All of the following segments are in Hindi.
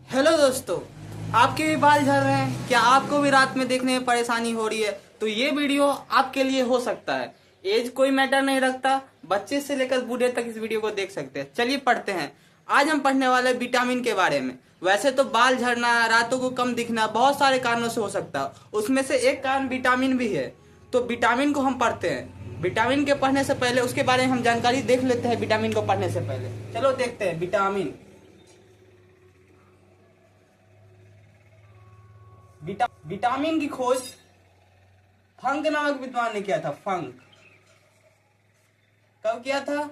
हेलो दोस्तों, आपके भी बाल झड़ रहे हैं क्या? आपको भी रात में देखने में परेशानी हो रही है तो ये वीडियो आपके लिए हो सकता है। एज कोई मैटर नहीं रखता, बच्चे से लेकर बूढ़े तक इस वीडियो को देख सकते हैं। चलिए पढ़ते हैं। आज हम पढ़ने वाले हैं विटामिन के बारे में। वैसे तो बाल झड़ना, रातों को कम दिखना बहुत सारे कारणों से हो सकता है, उसमें से एक कारण विटामिन भी है। तो विटामिन को हम पढ़ते हैं। विटामिन के पढ़ने से पहले उसके बारे में हम जानकारी देख लेते हैं। विटामिन को पढ़ने से पहले चलो देखते हैं विटामिन। विटामिन की खोज फंक नामक विद्वान ने किया था। फंक कब किया था?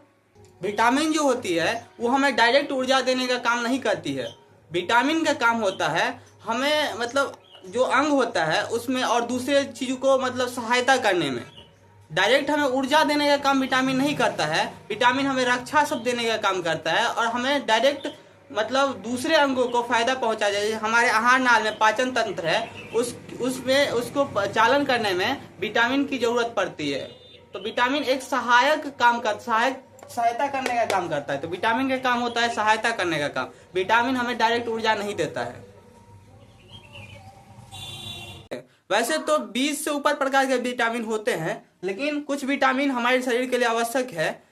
विटामिन जो होती है वो हमें डायरेक्ट ऊर्जा देने का काम नहीं करती है। विटामिन का काम होता है हमें मतलब जो अंग होता है उसमें और दूसरे चीजों को मतलब सहायता करने में। डायरेक्ट हमें ऊर्जा देने का काम विटामिन नहीं करता है। विटामिन हमें रक्षा सब देने का काम करता है और हमें डायरेक्ट मतलब दूसरे अंगों को फायदा पहुंचा जाए। हमारे आहार नाल में पाचन तंत्र है, उसमें उसको चालन करने में विटामिन की जरूरत पड़ती है। तो विटामिन एक सहायक काम कर सहायता करने का काम करता है। तो विटामिन का काम होता है सहायता करने का काम। विटामिन हमें डायरेक्ट ऊर्जा नहीं देता है। वैसे तो 20 से ऊपर प्रकार के विटामिन होते हैं, लेकिन कुछ विटामिन हमारे शरीर के लिए आवश्यक है।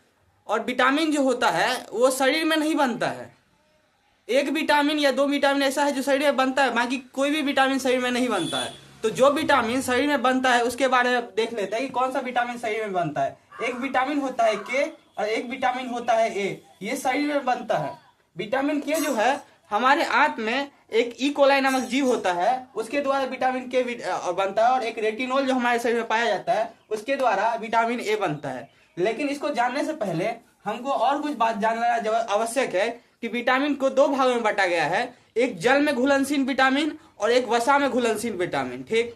और विटामिन जो होता है वो शरीर में नहीं बनता है। एक विटामिन या दो विटामिन ऐसा है जो शरीर में बनता है, बाकी कोई भी विटामिन शरीर में नहीं बनता है। तो जो विटामिन शरीर में बनता है उसके बारे में देख लेते हैं कि कौन सा विटामिन शरीर में बनता है। एक विटामिन होता है के और एक विटामिन होता है ए, ये शरीर में बनता है। विटामिन के जो है हमारे आंत में एक ई कोलाई नामक जीव होता है, उसके द्वारा विटामिन के बनता है। और एक रेटिनोल जो हमारे शरीर में पाया जाता है उसके द्वारा विटामिन ए बनता है। लेकिन इसको जानने से पहले हमको और कुछ बात जानना आवश्यक है कि विटामिन को दो भागों में बांटा गया है। एक जल में घुलनशील विटामिन और एक वसा में घुलनशील विटामिन। ठीक,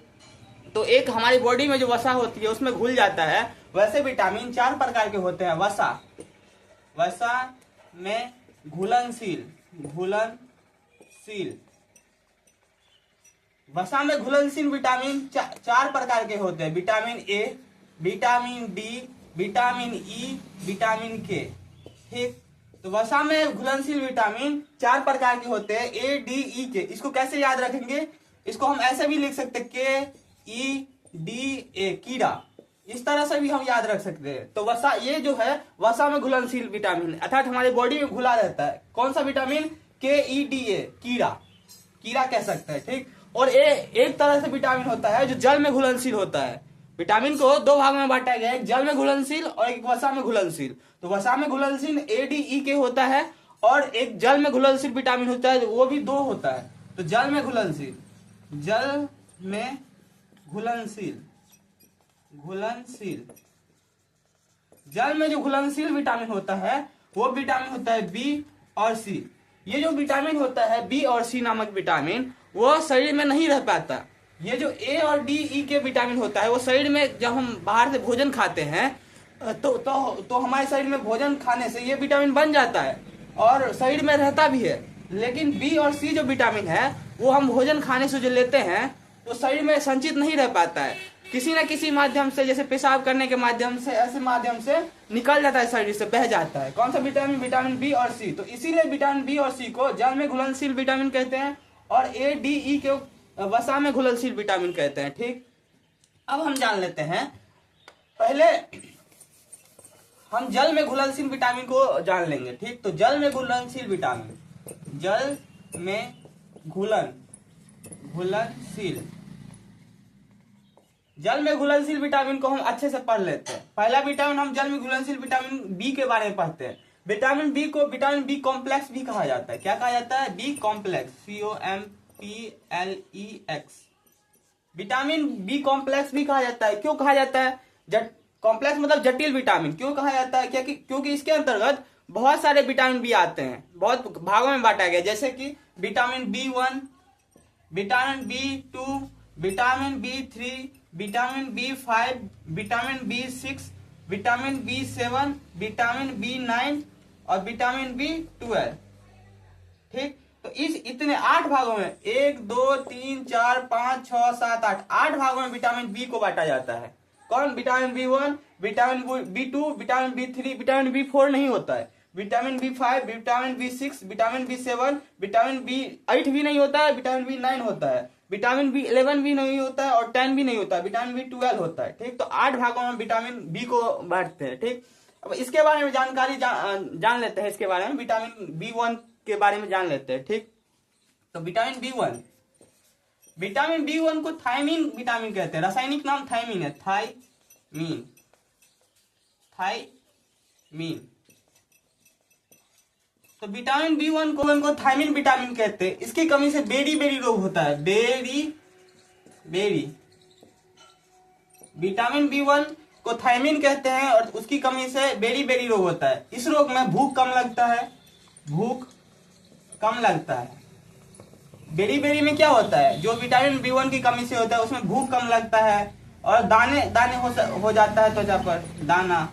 तो एक हमारी बॉडी में जो वसा होती है उसमें घुल जाता है। वैसे विटामिन 4 प्रकार के होते हैं। वसा में घुलनशील वसा में घुलनशील विटामिन 4 प्रकार के होते हैं। Vitamin A, vitamin D, vitamin E, vitamin के। ठीक, तो वसा में घुलनशील विटामिन 4 प्रकार के होते हैं, ए डी ई के। इसको कैसे याद रखेंगे? इसको हम ऐसे भी लिख सकते हैं, के ई डी ए, कीड़ा। इस तरह से भी हम याद रख सकते हैं। तो वसा ये जो है वसा में घुलनशील विटामिन अर्थात हमारी बॉडी में घुला रहता है। कौन सा विटामिन? के ई डी ए, कीड़ा कह सकते हैं। ठीक, और ए एक तरह से विटामिन होता है जो जल में घुलनशील होता है। विटामिन को दो भागों में बांटा गया है, एक जल में घुलनशील और एक वसा में घुलनशील। तो वसा में घुलनशील ए डी ई के होता है और एक जल में घुलनशील विटामिन होता है, वो भी दो होता है। तो जल में घुलनशील जल में जो घुलनशील विटामिन होता है वो विटामिन होता है बी और सी। ये जो विटामिन होता है बी और सी नामक विटामिन वो शरीर में नहीं रह पाता। ये जो ए और डी ई के विटामिन होता है वो शरीर में जब हम बाहर से भोजन खाते हैं तो हमारे शरीर में भोजन खाने से ये विटामिन बन जाता है और शरीर में रहता भी है। लेकिन बी और सी जो विटामिन है वो हम भोजन खाने से जो लेते हैं तो शरीर में संचित नहीं रह पाता है। किसी न किसी माध्यम से, जैसे पेशाब करने के माध्यम से, ऐसे माध्यम से निकल जाता है, शरीर से बह जाता है। कौन सा विटामिन? विटामिन बी और सी। तो इसीलिए विटामिन बी और सी को जल में घुलनशील विटामिन कहते हैं और ए डी ई के वसा में घुलनशील विटामिन कहते हैं। ठीक, अब हम जान लेते हैं। पहले हम जल में घुलनशील विटामिन को जान लेंगे। ठीक, तो जल में घुलनशील विटामिन को हम अच्छे से पढ़ लेते हैं। पहला विटामिन हम जल में घुलनशील विटामिन बी के बारे में पढ़ते हैं। विटामिन बी को विटामिन बी कॉम्प्लेक्स भी कहा जाता है। क्या कहा जाता है? B complex, COMPLEX। Vitamin B complex भी कहा जाता है। क्यों कहा जाता है? कॉम्प्लेक्स मतलब जटिल विटामिन। क्यों कहा जाता है? क्योंकि इसके अंतर्गत बहुत सारे विटामिन बी आते हैं, बहुत भागों में बांटा गया। जैसे कि vitamin B1, vitamin B2, vitamin B3, vitamin B5, vitamin B6, vitamin B7, vitamin B9 और विटामिन B12। ठीक, तो इस इतने 8 भागों में 1 2 3 4 5 6 7 8 भागों में विटामिन बी को बांटा जाता है। कौन? Vitamin B1, vitamin B2, vitamin B3, vitamin B4 नहीं होता है। Vitamin B5, vitamin B6, vitamin B7, vitamin B8 भी नहीं होता है, विटामिन B9 होता है, विटामिन B11 भी नहीं होता है और 10 भी नहीं होता है, विटामिन B12 होता है। ठीक, तो 8 भागों में विटामिन बी को बांटते हैं। ठीक, अब इसके बारे में जानकारी जान लेते हैं। इसके बारे में विटामिन B1 के बारे में जान लेते हैं। ठीक, तो विटामिन B1, विटामिन B1 को थायमीन विटामिन कहते हैं। रासायनिक नाम थायमीन है, थायमीन, थायमीन। तो विटामिन B1 को थायमीन विटामिन कहते हैं। इसकी कमी से बेरी बेरी रोग होता है, बेरी बेरी। विटामिन B1 को थायमीन कहते हैं और उसकी कमी से बेरी बेरी रोग होता है। इस रोग में भूख कम लगता है, भूख कम लगता है। बेरी बेरी में क्या होता है, जो विटामिन B1 की कमी से होता है उसमें भूख कम लगता है और दाने दाने हो जाता है त्वचा पर, दाना,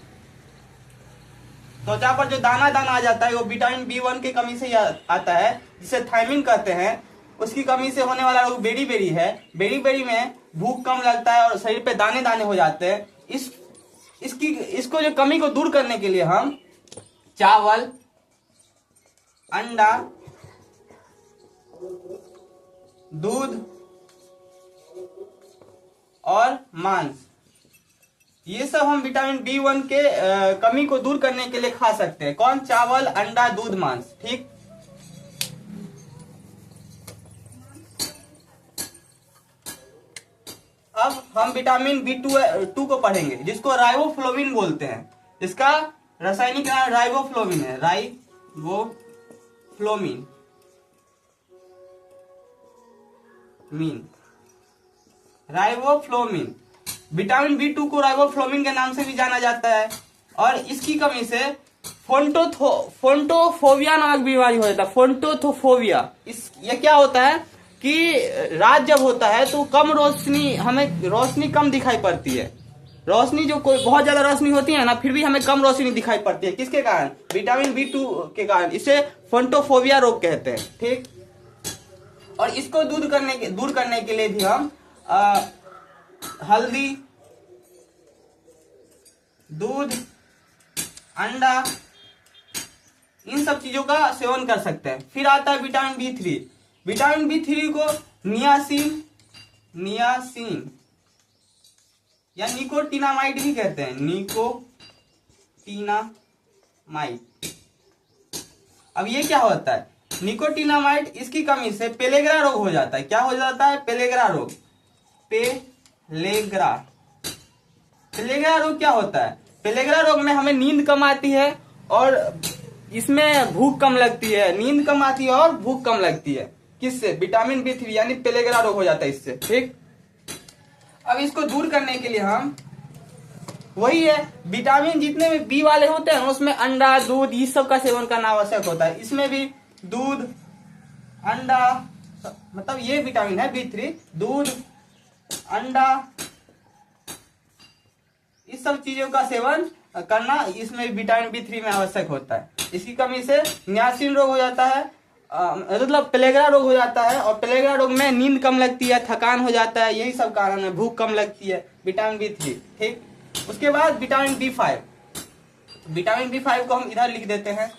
त्वचा पर जो दाना दाना आ जाता है वो विटामिन B1 की कमी से आता है, जिसे थायमीन कहते हैं। उसकी कमी से होने वाला रोग बेरी बेरी है। बेरी बेरी में भूख कम लगता है और शरीर पे दाने दाने हो जाते हैं। इसको जो कमी को दूर करने के लिए हम चावल, अंडा, दूध और मांस, ये सब हम विटामिन B1 के कमी को दूर करने के लिए खा सकते हैं। कौन? चावल, अंडा, दूध, मांस। ठीक, अब हम विटामिन B2 को पढ़ेंगे, जिसको राइबोफ्लोविन बोलते हैं। इसका रासायनिक नाम राइबोफ्लोविन है, राइबोफ्लोविन, राइबोफ्लोविन। विटामिन B2 को राइबोफ्लोविन के नाम से भी जाना जाता है और इसकी कमी से फोंटोफोबिया नामक बीमारी हो जाता है, फोंटोफोबिया। ये क्या होता है कि रात जब होता है तो कम रोशनी, हमें रोशनी कम दिखाई पड़ती है। रोशनी जो कोई बहुत ज्यादा रोशनी होती है ना, फिर भी हमें कम रोशनी दिखाई पड़ती है। किसके कारण? विटामिन B2 के कारण। इसे फोंटोफोबिया रोग कहते हैं। ठीक, और इसको दूर करने के लिए भी हम हल्दी, दूध, अंडा, इन सब चीजों का सेवन कर सकते हैं। फिर आता है विटामिन B3। विटामिन B3 को नियासिन या निकोटिनामाइड भी कहते हैं, निकोटिनामाइड। अब ये क्या होता है? निकोटिनामाइड, इसकी कमी से पेलेग्रा रोग हो जाता है। क्या हो जाता है? पेलेग्रा रोग। पेलेग्रा रोग क्या होता है? पेलेग्रा रोग में हमें नींद कम आती है और इसमें भूख कम लगती है। नींद कम आती है और भूख कम लगती है। किससे? विटामिन B3 यानी पेलेग्रा रोग हो जाता है इससे। ठीक, अब इसको दूर करने के लिए हम वही है, विटामिन जितने भी बी वाले होते हैं उसमें अंडा, दूध, इस सब का सेवन करना आवश्यक होता है। इसमें भी दूध, अंडा, मतलब ये विटामिन है B3, दूध, अंडा, इस सब चीजों का सेवन करना इसमें विटामिन B3 में आवश्यक होता है। इसकी कमी से नियासिन रोग हो जाता है, मतलब पेलेग्रा रोग हो जाता है। और पेलेग्रा रोग में नींद कम लगती है, थकान हो जाता है, यही सब कारण है। भूख कम लगती है, विटामिन B3। ठीक, उसके बाद विटामिन B5। विटामिन B5 को हम इधर लिख देते हैं।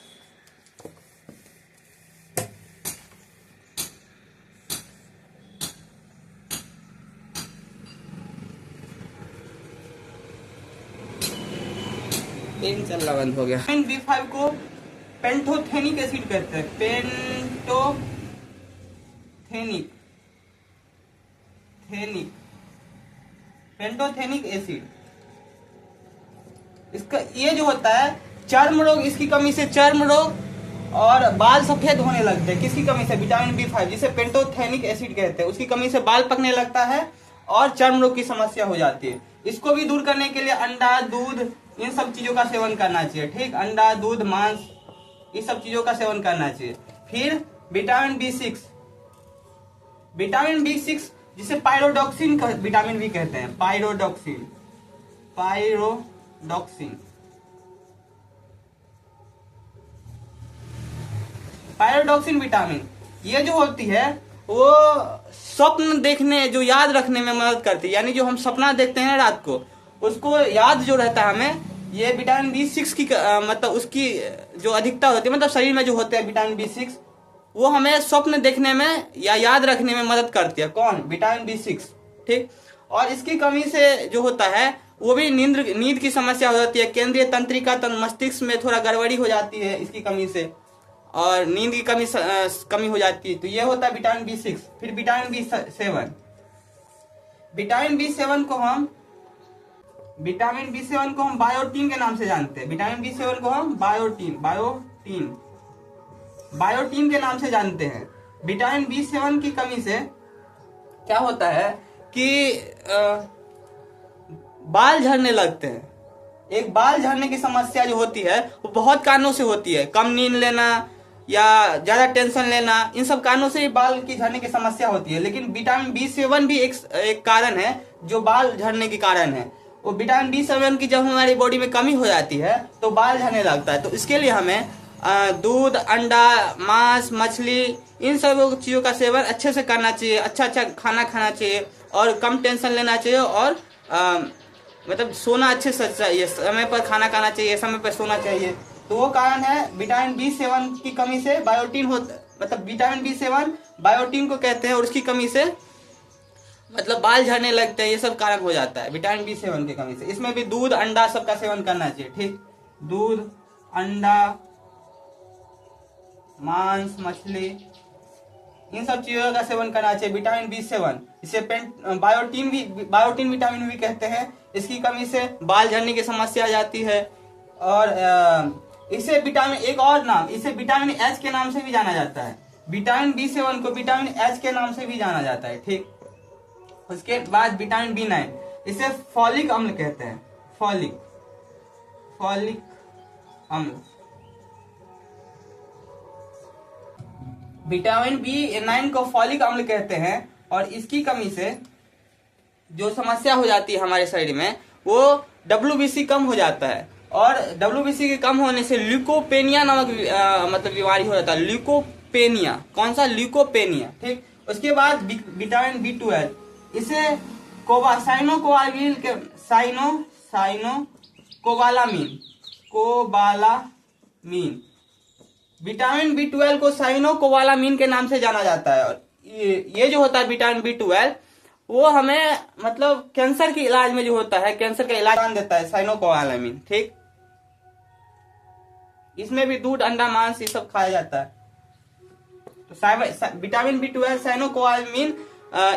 पेन चलना बंद हो गया। विटामिन B5 को पेंटोथेनिक एसिड कहते हैं, पेंटोथेनिक एसिड। इसका ये जो होता है चर्म रोग, इसकी कमी से चर्म रोग और बाल सफेद होने लगते हैं। किसकी कमी से? विटामिन B5, जिसे पेंटोथेनिक एसिड कहते हैं। उसकी कमी से बाल पकने लगता है और चर्म रोग की समस्या हो जाती है। इसको भी दूर करने के लिए अंडा, दूध, इन सब चीजों का सेवन करना चाहिए। ठीक, अंडा, दूध, मांस, इस सब चीजों का सेवन करना चाहिए। फिर विटामिन B6, विटामिन B6 जिसे पायरोडॉक्सिन विटामिन भी कहते हैं, पायरोडॉक्सिन, पायरोडॉक्सिन विटामिन, ये जो होती है वो स्वप्न देखने, जो याद रखने में मदद करती है। यानी जो हम सपना देखते हैं रात को, उसको याद जो रहता है हमें, ये विटामिन B6 की मतलब उसकी जो अधिकता होती है, मतलब शरीर में जो होते हैं विटामिन B6, वो हमें स्वप्न देखने में या याद रखने में मदद करती है। कौन? Vitamin B6। ठीक। और इसकी कमी से जो होता है वो भी नींद की समस्या हो जाती है, केंद्रीय तंत्रिका मस्तिष्क में थोड़ा गड़बड़ी हो जाती है इसकी कमी से, और नींद की कमी हो जाती है। तो ये होता है विटामिन B6। फिर विटामिन B7। विटामिन B7 को हम बायोटीन के नाम से जानते हैं। विटामिन B7 को हम बायोटीन के नाम से जानते हैं। विटामिन B7 की कमी से क्या होता है कि बाल झड़ने लगते हैं। एक बाल झड़ने की समस्या जो होती है वो बहुत कारणों से होती है। कम नींद लेना या ज्यादा टेंशन लेना, इन सब कारणों से बाल की झड़ने की समस्या होती है। लेकिन विटामिन B7 भी एक कारण है जो बाल झड़ने के कारण है। वो विटामिन B7 की जब हमारी बॉडी में कमी हो जाती है तो बाल झड़ने लगता है। तो इसके लिए हमें दूध, अंडा, मांस, मछली, इन सब चीजों का सेवन अच्छे से करना चाहिए। अच्छा खाना खाना चाहिए और कम टेंशन लेना चाहिए, और मतलब सोना अच्छे से चाहिए, समय पर खाना खाना चाहिए, समय पर सोना चाहिए। तो वो कारण है विटामिन B7 की कमी से बायोटीन मतलब विटामिन B7 बायोटीन को कहते हैं, और उसकी कमी से मतलब बाल झड़ने लगते हैं। ये सब कारण हो जाता है विटामिन B7 की कमी से। इसमें भी दूध, अंडा सबका सेवन करना चाहिए। ठीक। दूध, अंडा, मांस, मछली, इन सब चीजों का सेवन करना चाहिए। विटामिन B7 इसे बायोटीन विटामिन भी कहते हैं। इसकी कमी से बाल झड़ने की समस्या आ जाती है। और इसे विटामिन, एक और नाम, इसे विटामिन H के नाम से भी जाना जाता है। विटामिन B7 को विटामिन H के नाम से भी जाना जाता है। ठीक। उसके बाद विटामिन B9, इसे फॉलिक अम्ल कहते हैं। फॉलिक अम्ल। विटामिन B9 को फॉलिक अम्ल कहते हैं, और इसकी कमी से जो समस्या हो जाती है हमारे शरीर में, वो WBC कम हो जाता है। और WBC के कम होने से ल्यूकोपेनिया नामक मतलब बीमारी हो जाता है। ल्यूकोपेनिया। कौन सा? ल्यूकोपेनिया। ठीक। उसके बाद विटामिन B12, इसे कोबालामीन। विटामिन B12 को साइनोकोबालामीन के नाम से जाना जाता है। और ये जो होता है विटामिन B12, वो हमें मतलब कैंसर के इलाज में जो होता है, कैंसर का इलाज देता है साइनोकोबालामीन। ठीक। इसमें भी दूध, अंडा, मांस ये सब खाया जाता है। तो विटामिन B12 साइनोकोबालामीन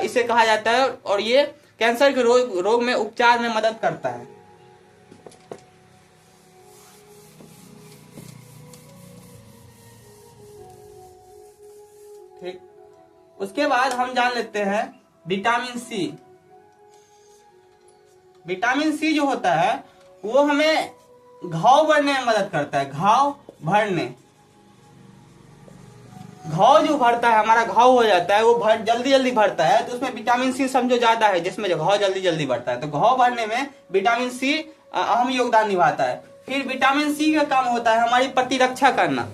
इसे कहा जाता है, और ये कैंसर के रोग में उपचार में मदद करता है। ठीक। उसके बाद हम जान लेते हैं विटामिन C। विटामिन C जो होता है वो हमें घाव भरने में मदद करता है। घाव जो भरता है, हमारा घाव हो जाता है, वो जल्दी भरता है। तो उसमें विटामिन C समझो ज्यादा है, जिसमें घाव जल्दी भरता है। तो घाव भरने में विटामिन C अहम योगदान निभाता है। फिर विटामिन C का काम होता है हमारी प्रतिरक्षा करना।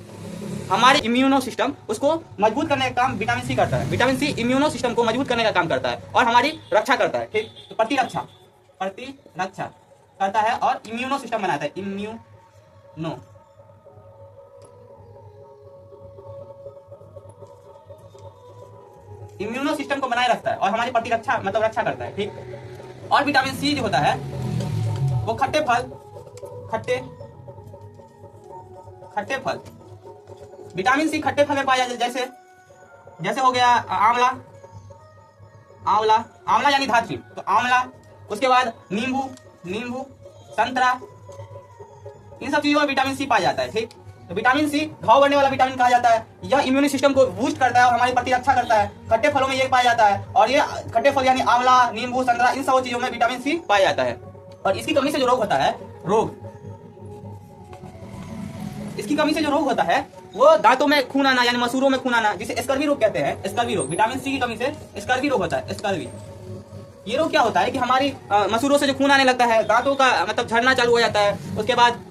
हमारे इम्यूनो सिस्टम उसको मजबूत करने का काम विटामिन C करता है। विटामिन C इम्यूनो सिस्टम को मजबूत करने का काम करता है और हमारी रक्षा करता है। ठीक। तो प्रतिरक्षा करता है और इम्यूनो सिस्टम बनाता है। इम्यूनो सिस्टम को बनाए रखता है और हमारी प्रतिरक्षा मतलब रक्षा करता है। ठीक। और विटामिन C जो होता है वो खट्टे फल विटामिन C खट्टे फल में पाया जाता है। जैसे हो गया आंवला यानी धातु। तो आंवला, उसके बाद नींबू, संतरा, इन सब चीजों में विटामिन C पाया जाता है। ठीक। तो विटामिन C घाव बढ़ने वाला विटामिन कहा जाता है। यह इम्यून सिस्टम को बूस्ट करता है और हमारी प्रतिरक्षा करता है। खट्टे फलों में ये पाया जाता है, और ये खट्टे फल यानी आंवला, नींबू, संतरा, इन सब चीजों में विटामिन C पाया जाता है। और इसकी कमी से जो रोग होता है वो दांतों में खून आना यानी मसूड़ों में खून आना, जिसे स्कर्वी रोग कहते हैं। स्कर्वी रोग विटामिन C की कमी से स्कर्वी रोग होता है। स्कर्वी ये रोग क्या होता है कि हमारी मसूड़ों से जो खून आने लगता है, दांतों का मतलब झड़ना चालू हो जाता है, उसके बाद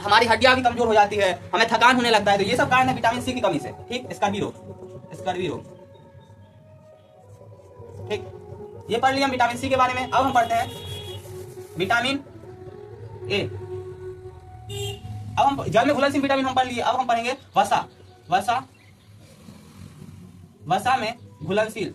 हमारी हड्डियां भी कमजोर हो जाती है, हमें थकान होने लगता है। तो ये सब कारण है विटामिन C की कमी से। ठीक। स्कर्वी रोग। ठीक। ये पढ़ लिया हम विटामिन C के बारे में। अब हम पढ़ते हैं विटामिन A। अब हम जल में घुलनशील विटामिन हम पढ़ लिए, अब हम पढ़ेंगे वसा। वसा, वसा में घुलनशील